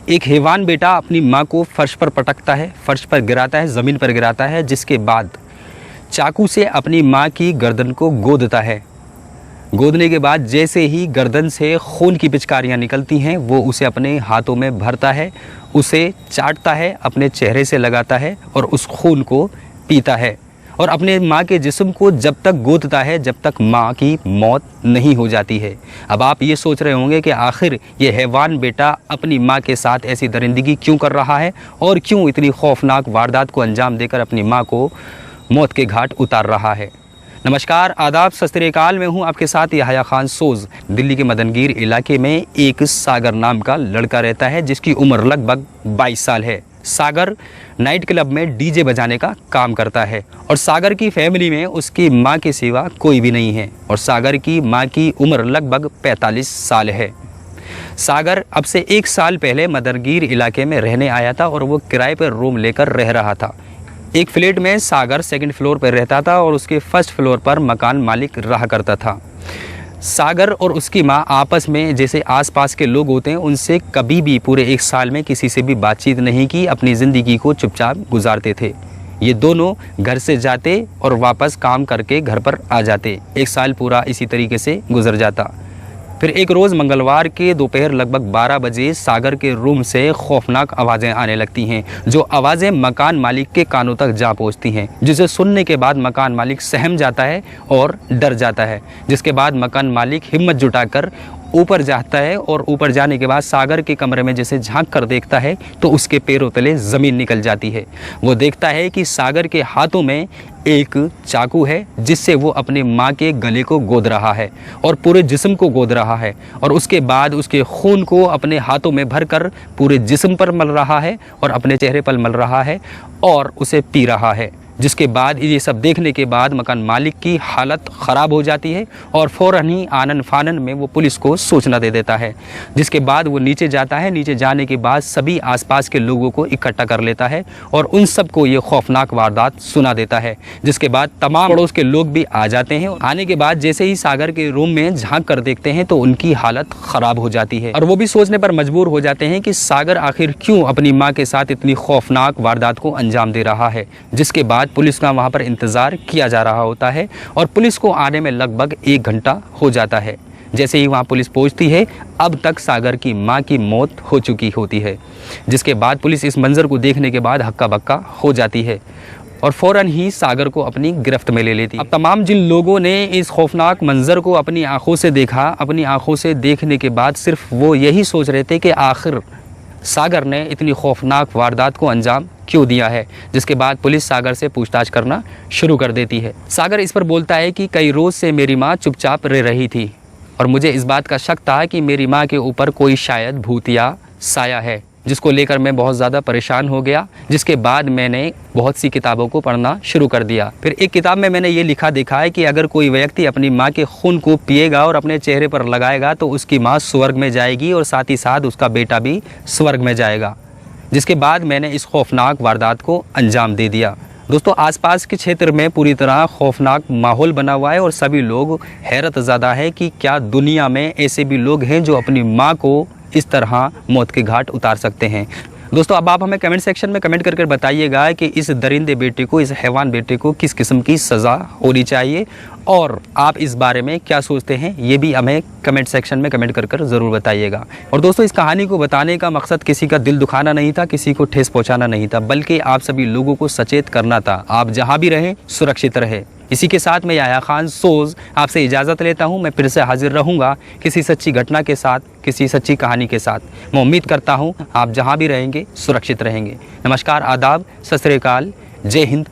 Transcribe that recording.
एक हैवान बेटा अपनी माँ को फर्श पर पटकता है, फर्श पर गिराता है, ज़मीन पर गिराता है, जिसके बाद चाकू से अपनी माँ की गर्दन को गोदता है। गोदने के बाद जैसे ही गर्दन से खून की पिचकारियाँ निकलती हैं, वो उसे अपने हाथों में भरता है, उसे चाटता है, अपने चेहरे से लगाता है और उस खून को पीता है और अपने माँ के जिस्म को जब तक गोदता है जब तक माँ की मौत नहीं हो जाती है। अब आप ये सोच रहे होंगे कि आखिर ये हैवान बेटा अपनी माँ के साथ ऐसी दरिंदगी क्यों कर रहा है और क्यों इतनी खौफनाक वारदात को अंजाम देकर अपनी माँ को मौत के घाट उतार रहा है। नमस्कार, आदाब, सत श्री अकाल। मैं हूं आपके साथ याह्या खान सोज़। दिल्ली के मदनगीर इलाके में एक सागर नाम का लड़का रहता है जिसकी उम्र लगभग 22 साल है। सागर नाइट क्लब में डीजे बजाने का काम करता है और सागर की फैमिली में उसकी मां के सिवा कोई भी नहीं है और सागर की मां की उम्र लगभग 45 साल है। सागर अब से 1 साल पहले मदनगीर इलाके में रहने आया था और वो किराए पर रूम लेकर रह रहा था। एक फ्लैट में सागर 2nd फ्लोर पर रहता था और उसके 1st फ्लोर पर मकान मालिक रहा करता था। सागर और उसकी माँ आपस में जैसे आसपास के लोग होते हैं उनसे कभी भी पूरे 1 साल में किसी से भी बातचीत नहीं की, अपनी ज़िंदगी को चुपचाप गुजारते थे। ये दोनों घर से जाते और वापस काम करके घर पर आ जाते। 1 साल पूरा इसी तरीके से गुजर जाता। फिर एक रोज़ मंगलवार के दोपहर लगभग 12 बजे सागर के रूम से खौफनाक आवाज़ें आने लगती हैं, जो आवाज़ें मकान मालिक के कानों तक जा पहुंचती हैं, जिसे सुनने के बाद मकान मालिक सहम जाता है और डर जाता है। जिसके बाद मकान मालिक हिम्मत जुटाकर ऊपर जाता है और ऊपर जाने के बाद सागर के कमरे में जैसे झांक कर देखता है तो उसके पैरों तले ज़मीन निकल जाती है। वो देखता है कि सागर के हाथों में एक चाकू है जिससे वो अपनी माँ के गले को गोद रहा है और पूरे जिस्म को गोद रहा है और उसके बाद उसके खून को अपने हाथों में भरकर पूरे जिस्म पर मल रहा है और अपने चेहरे पर मल रहा है और उसे पी रहा है। जिसके बाद ये सब देखने के बाद मकान मालिक की हालत ख़राब हो जाती है और फ़ौरन ही आनन फानन में वो पुलिस को सूचना दे देता है। जिसके बाद वो नीचे जाता है। नीचे जाने के बाद सभी आसपास के लोगों को इकट्ठा कर लेता है और उन सबको ये खौफनाक वारदात सुना देता है। जिसके बाद तमाम पड़ोस के लोग भी आ जाते हैं। आने के बाद जैसे ही सागर के रूम में झांक कर देखते हैं तो उनकी हालत ख़राब हो जाती है और वो भी सोचने पर मजबूर हो जाते हैं कि सागर आखिर क्यों अपनी माँ के साथ इतनी खौफनाक वारदात को अंजाम दे रहा है। जिसके बाद पुलिस का वहाँ पर इंतज़ार किया जा रहा होता है और पुलिस को आने में लगभग 1 घंटा हो जाता है। जैसे ही वहाँ पुलिस पहुँचती है अब तक सागर की माँ की मौत हो चुकी होती है। जिसके बाद पुलिस इस मंज़र को देखने के बाद हक्का बक्का हो जाती है और फ़ौरन ही सागर को अपनी गिरफ्त में ले लेती है। अब तमाम जिन लोगों ने इस खौफनाक मंज़र को अपनी आँखों से देखा, अपनी आँखों से देखने के बाद सिर्फ वो यही सोच रहे थे कि आखिर सागर ने इतनी खौफनाक वारदात को अंजाम क्यों दिया है। जिसके बाद पुलिस सागर से पूछताछ करना शुरू कर देती है। सागर इस पर बोलता है कि कई रोज़ से मेरी माँ चुपचाप रह रही थी और मुझे इस बात का शक था कि मेरी माँ के ऊपर कोई शायद भूत या साया है, जिसको लेकर मैं बहुत ज़्यादा परेशान हो गया। जिसके बाद मैंने बहुत सी किताबों को पढ़ना शुरू कर दिया। फिर एक किताब में मैंने ये लिखा देखा है कि अगर कोई व्यक्ति अपनी माँ के खून को पिएगा और अपने चेहरे पर लगाएगा तो उसकी माँ स्वर्ग में जाएगी और साथ ही साथ उसका बेटा भी स्वर्ग में जाएगा। जिसके बाद मैंने इस खौफनाक वारदात को अंजाम दे दिया। दोस्तों, आसपास के क्षेत्र में पूरी तरह खौफनाक माहौल बना हुआ है और सभी लोग हैरत ज़दा है कि क्या दुनिया में ऐसे भी लोग हैं जो अपनी माँ को इस तरह मौत के घाट उतार सकते हैं। दोस्तों, अब आप हमें कमेंट सेक्शन में कमेंट करके बताइएगा कि इस दरिंदे बेटे को, इस हैवान बेटे को किस किस्म की सज़ा होनी चाहिए और आप इस बारे में क्या सोचते हैं, ये भी हमें कमेंट सेक्शन में कमेंट कर ज़रूर बताइएगा। और दोस्तों, इस कहानी को बताने का मकसद किसी का दिल दुखाना नहीं था, किसी को ठेस पहुंचाना नहीं था, बल्कि आप सभी लोगों को सचेत करना था। आप जहां भी रहें सुरक्षित रहें। इसी के साथ मैं याह्या खान सोज़ आपसे इजाज़त लेता हूं। मैं फिर से हाजिर रहूंगा किसी सच्ची घटना के साथ, किसी सच्ची कहानी के साथ। मैं उम्मीद करता हूं आप जहां भी रहेंगे सुरक्षित रहेंगे। नमस्कार, आदाब, सत श्री अकाल, जय हिंद।